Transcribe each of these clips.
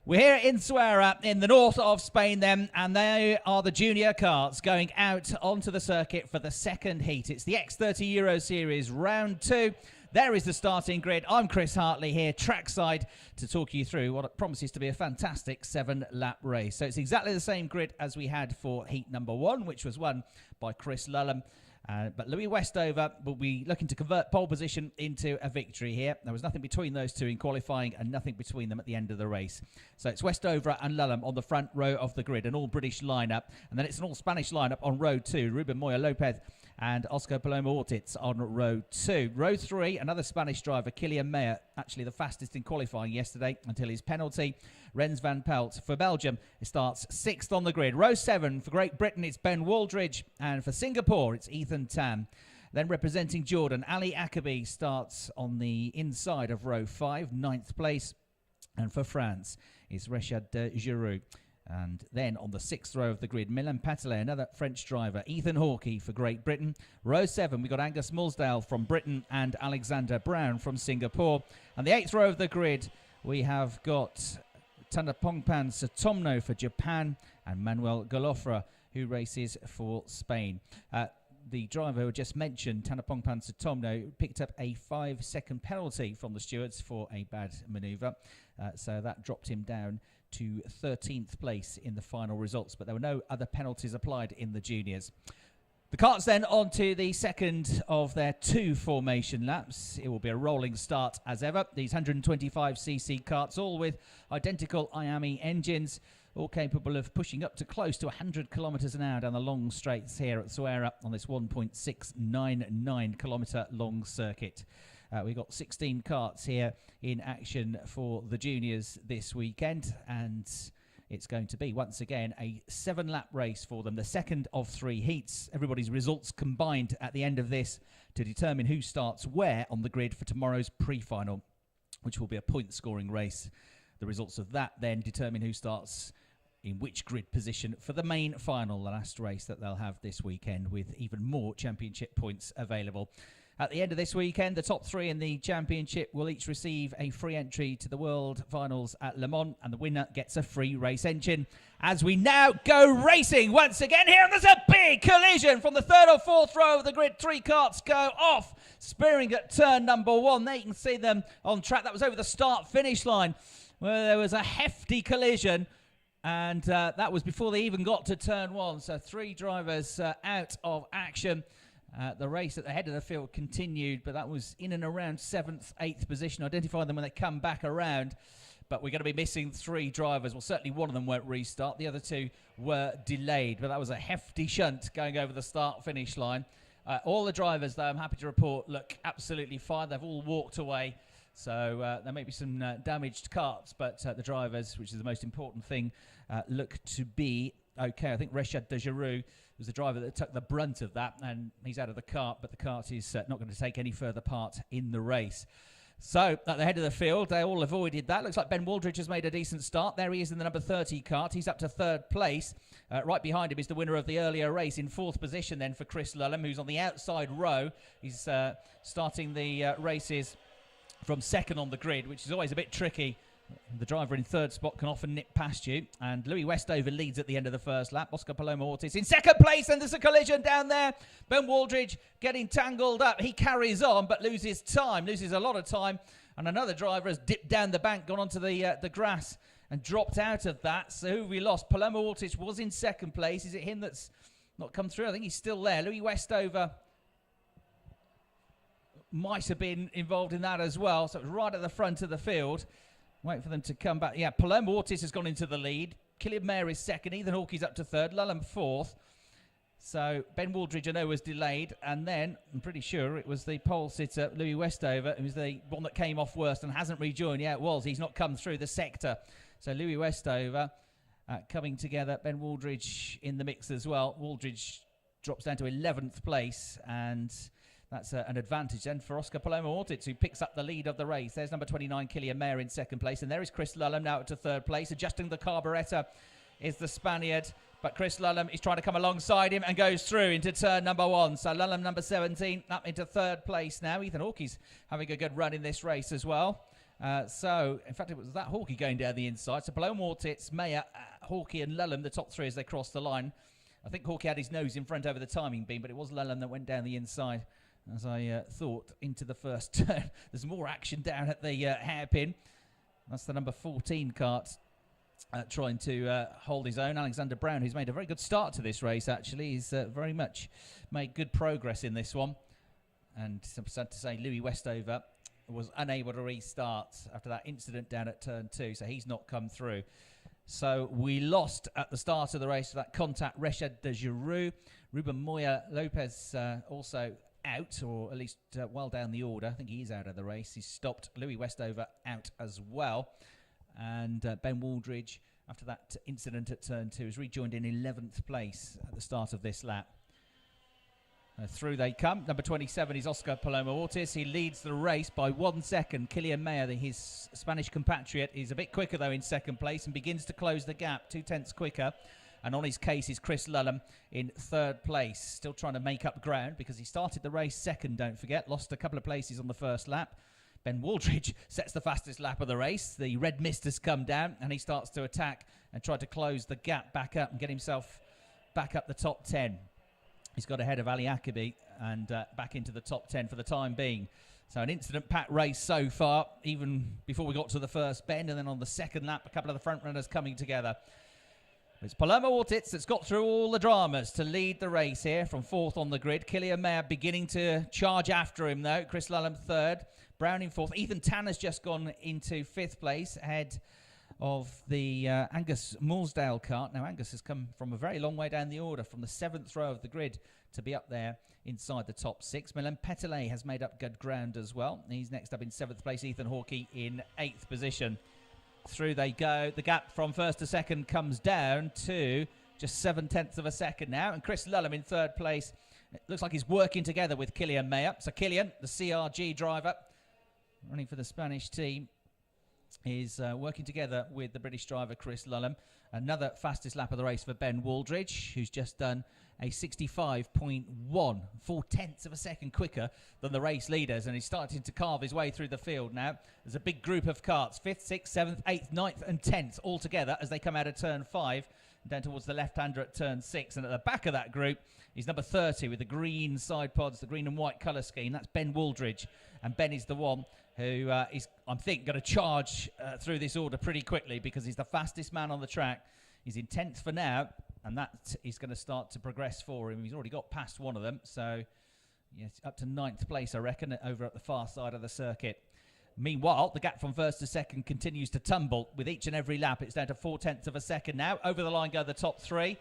We're here in Zuera in the north of Spain then, and they are the junior karts going out onto the circuit for the second heat. It's the X30 Euro Series round 2. There is the starting grid. I'm Chris Hartley here trackside to talk you through what promises to be a fantastic 7-lap race. So it's exactly the same grid as we had for heat number 1, which was won by Chris Lulham. But Louis Westover will be looking to convert pole position into a victory here. There was nothing between those two in qualifying and nothing between them at the end of the race. So it's Westover and Lulham on the front row of the grid, an all-British lineup. And then it's an all-Spanish lineup on row 2. Ruben Moya Lopez and Oscar Paloma Ortiz on row 2. Row 3, another Spanish driver, Kylian Meyer, actually the fastest in qualifying yesterday until his penalty. Rens van Pelt for Belgium, it starts 6th on the grid. Row 7 for Great Britain, it's Ben Waldridge, and for Singapore, it's Ethan Tam. Then representing Jordan, Ali Akabi starts on the inside of row 5, 9th place. And for France, it's Reshad Giroux. And then on the 6th row of the grid, Milan Patelet, another French driver. Ethan Hawkey for Great Britain. Row 7, we've got Angus Mulsdale from Britain and Alexander Brown from Singapore. And the 8th row of the grid, we have got Tanapongpan Sutomno for Japan and Manuel Golofra, who races for Spain. The driver who I just mentioned, Tanapongpan Sutomno, picked up a 5-second penalty from the stewards for a bad manoeuvre. So that dropped him down to 13th place in the final results, but there were no other penalties applied in the juniors. The karts then on to the second of their 2 formation laps. It will be a rolling start as ever. These 125cc karts, all with identical IAME engines, all capable of pushing up to close to 100 kilometres an hour down the long straights here at Zuera on this 1.699 kilometre long circuit. We've got 16 karts here in action for the juniors this weekend, and it's going to be, once again, a 7-lap race for them, the second of 3 heats. Everybody's results combined at the end of this to determine who starts where on the grid for tomorrow's pre-final, which will be a point-scoring race. The results of that then determine who starts in which grid position for the main final, the last race that they'll have this weekend, with even more championship points available. At the end of this weekend, the top 3 in the championship will each receive a free entry to the World Finals at Le Mans, and the winner gets a free race engine. As we now go racing once again here, and there's a big collision from the 3rd or 4th row of the grid. 3 karts go off, spearing at turn number 1. There you can see them on track. That was over the start-finish line, where there was a hefty collision, and that was before they even got to turn 1. So 3 drivers out of action. The race at the head of the field continued, but that was in and around 7th, 8th position. Identify them when they come back around, but we're going to be missing 3 drivers. Well, certainly one of them won't restart. The other 2 were delayed, but that was a hefty shunt going over the start-finish line. All the drivers, though, I'm happy to report, look absolutely fine. They've all walked away, so there may be some damaged karts, but the drivers, which is the most important thing, look to be okay. I think Reshad Giroux was the driver that took the brunt of that, and he's out of the kart, but the kart is not going to take any further part in the race. So at the head of the field, they all avoided that. Looks like Ben Waldridge has made a decent start. There he is in the number 30 kart. He's up to 3rd place. Right behind him is the winner of the earlier race in 4th position then for Chris Lulham, who's on the outside row. He's starting the races from 2nd on the grid, which is always a bit tricky. The driver in 3rd spot can often nip past you. And Louis Westover leads at the end of the 1st lap. Oscar Paloma Ortiz in 2nd place, and there's a collision down there. Ben Waldridge getting tangled up. He carries on, but loses time, loses a lot of time. And another driver has dipped down the bank, gone onto the grass, and dropped out of that. So who have we lost? Paloma Ortiz was in 2nd place. Is it him that's not come through? I think he's still there. Louis Westover might have been involved in that as well. So it was right at the front of the field. Wait for them to come back. Yeah, Paloma Ortiz has gone into the lead. Kylian Meyer is 2nd. Ethan Hawkey's up to 3rd. Lulham 4th. So Ben Waldridge, I know, was delayed. And then, I'm pretty sure it was the pole sitter, Louis Westover, who was the one that came off worst and hasn't rejoined. Yeah, it was. He's not come through the sector. So Louis Westover coming together. Ben Waldridge in the mix as well. Waldridge drops down to 11th place, and that's an advantage then for Oscar Paloma Ortiz, who picks up the lead of the race. There's number 29, Kylian Meyer, in 2nd place. And there is Chris Lulham now to 3rd place. Adjusting the carburettor is the Spaniard. But Chris Lulham is trying to come alongside him and goes through into turn number 1. So Lulham, number 17, up into 3rd place now. Ethan Hawkey's having a good run in this race as well. So, in fact, it was that Hawkey going down the inside. So, Paloma Ortiz, Mayer, Hawkey and Lulham, the top three as they crossed the line. I think Hawkey had his nose in front over the timing beam, but it was Lulham that went down the inside, as I thought, into the first turn. There's more action down at the hairpin. That's the number 14 kart trying to hold his own. Alexander Brown, who's made a very good start to this race, actually. He's very much made good progress in this one. And I'm sad to say Louis Westover was unable to restart after that incident down at turn 2, so he's not come through. So we lost at the start of the race for that contact Reshad de Giroux. Ruben Moya Lopez also out, or at least well down the order. I think he is out of the race. He's stopped. Louis Westover out as well. And Ben Waldridge, after that incident at turn 2, has rejoined in 11th place at the start of this lap. Through they come. Number 27 is Oscar Paloma Ortiz. He leads the race by 1 second. Kilian Mayer, his Spanish compatriot, is a bit quicker though in second place and begins to close the gap, 0.2 quicker. And on his case is Chris Lulham in third place, still trying to make up ground because he started the race second, don't forget, lost a couple of places on the first lap. Ben Waldridge sets the fastest lap of the race. The red mist has come down and he starts to attack and try to close the gap back up and get himself back up the top 10. He's got ahead of Ali Akabi and back into the top 10 for the time being. So an incident-packed race so far, even before we got to the first bend, and then on the second lap, a couple of the front runners coming together. It's Paloma Ortiz that's got through all the dramas to lead the race here from 4th on the grid. Kilian Mayer beginning to charge after him, though. Chris Lulham 3rd. Brown in 4th. Ethan Tanner's just gone into 5th place, ahead of the Angus Morsdale kart. Now, Angus has come from a very long way down the order, from the 7th row of the grid to be up there inside the top 6. Milan Petelet has made up good ground as well. He's next up in 7th place. Ethan Hawkey in 8th position. Through they go. The gap from 1st to 2nd comes down to just 0.7 of a second now. And Chris Lulham in 3rd place. It looks like he's working together with Kilian Mayer. So Kilian, the CRG driver, running for the Spanish team, is working together with the British driver Chris Lulham. Another fastest lap of the race for Ben Waldridge, who's just done a 65.1, 0.4 of a second quicker than the race leaders, and he's starting to carve his way through the field now. There's a big group of karts, 5th, 6th, 7th, 8th, 9th and 10th all together as they come out of turn 5 down towards the left-hander at turn 6. And at the back of that group is number 30 with the green side pods, the green and white colour scheme. That's Ben Waldridge, and Ben is the one who is, I think, going to charge through this order pretty quickly because he's the fastest man on the track. He's in 10th for now, and that is going to start to progress for him. He's already got past one of them, so yes, up to 9th place, I reckon, over at the far side of the circuit. Meanwhile, the gap from 1st to 2nd continues to tumble. With each and every lap, it's down to 0.4 of a second now. Over the line go the top 3.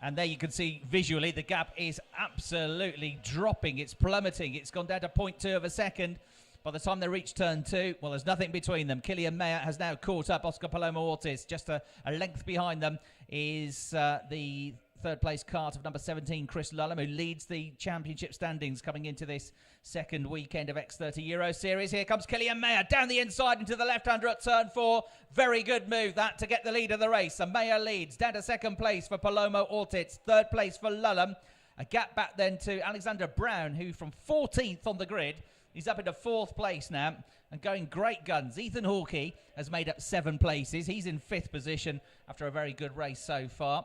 And there you can see visually the gap is absolutely dropping. It's plummeting. It's gone down to 0.2 of a second. By the time they reach turn 2, well, there's nothing between them. Kilian Mayer has now caught up Oscar Paloma Ortiz. Just a length behind them is the 3rd place kart of number 17, Chris Lulham, who leads the championship standings coming into this second weekend of X30 Euro Series. Here comes Kilian Mayer down the inside into the left-hander at turn 4. Very good move, that, to get the lead of the race. And Mayer leads down to 2nd place for Paloma Ortiz, 3rd place for Lulham. A gap back then to Alexander Brown, who from 14th on the grid, he's up into 4th place now and going great guns. Ethan Hawkey has made up 7 places. He's in 5th position after a very good race so far.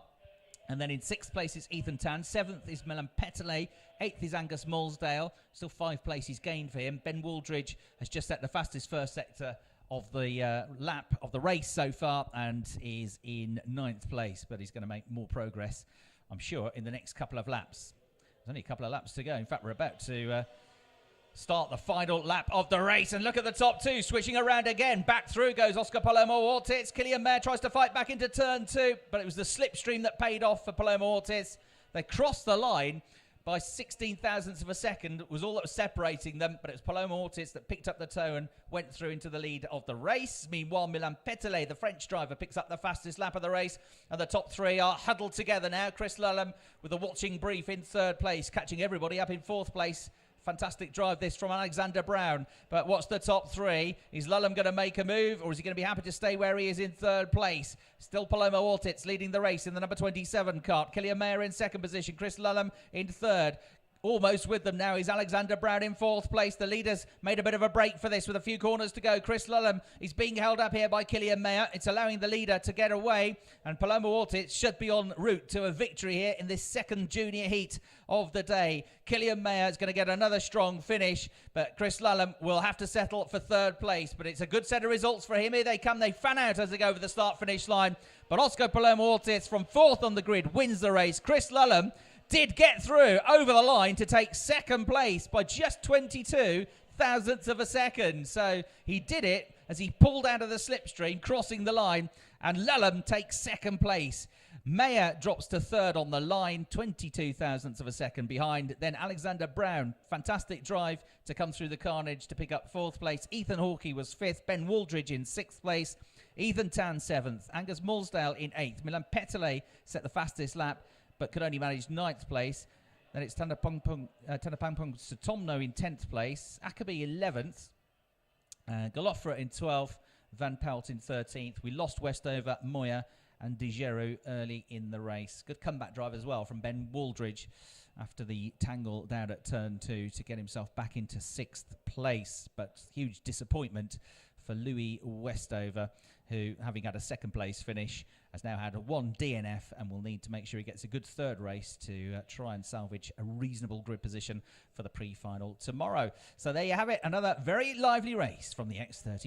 And then in 6th place is Ethan Tan. 7th is Milan Petelet. 8th is Angus Morsdale. Still 5 places gained for him. Ben Waldridge has just set the fastest first sector of the lap of the race so far and is in 9th place. But he's going to make more progress, I'm sure, in the next couple of laps. There's only a couple of laps to go. In fact, we're about to start the final lap of the race, and look at the top 2 switching around again. Back through goes Oscar Paloma Ortiz. Kilian Mayer tries to fight back into turn 2, but it was the slipstream that paid off for Paloma Ortiz. They crossed the line by 16,000ths of a second. It was all that was separating them, but it was Paloma Ortiz that picked up the toe and went through into the lead of the race. Meanwhile, Milan Petelet, the French driver, picks up the fastest lap of the race, and the top 3 are huddled together now. Chris Lulham with a watching brief in 3rd place, catching everybody up in 4th place. Fantastic drive this from Alexander Brown. But what's the top 3? Is Lulham going to make a move, or is he going to be happy to stay where he is in 3rd place? Still Paloma Ortiz leading the race in the number 27 kart. Kilian Mayer in 2nd position. Chris Lulham in 3rd. Almost with them now is Alexander Brown in 4th place. The leaders made a bit of a break for this with a few corners to go. Chris Lullum is being held up here by Killian Mayer. It's allowing the leader to get away, and Paloma Ortiz should be en route to a victory here in this second junior heat of the day. Killian Mayer is going to get another strong finish, but Chris Lullum will have to settle for 3rd place. But it's a good set of results for him. Here they come. They fan out as they go over the start-finish line. But Oscar Paloma Ortiz from 4th on the grid wins the race. Chris Lullum did get through over the line to take 2nd place by just 22 thousandths of a second. So he did it as he pulled out of the slipstream, crossing the line, and Lullum takes 2nd place. Mayer drops to 3rd on the line, 22 thousandths of a second behind. Then Alexander Brown, fantastic drive to come through the carnage to pick up 4th place. Ethan Hawkey was 5th. Ben Waldridge in 6th place. Ethan Tan 7th. Angus Mulsdale in 8th. Milan Petele set the fastest lap, but could only manage 9th place. Then it's Tanapangpong Sutomno in 10th place. Akabe 11th. Galofra in 12th. Van Pelt in 13th. We lost Westover, Moya, and De Gero early in the race. Good comeback drive as well from Ben Waldridge after the tangle down at turn 2 to get himself back into 6th place. But huge disappointment for Louis Westover, who, having had a 2nd place finish, has now had 1 DNF and will need to make sure he gets a good 3rd race to try and salvage a reasonable grid position for the pre-final tomorrow. So there you have it, another very lively race from the X30.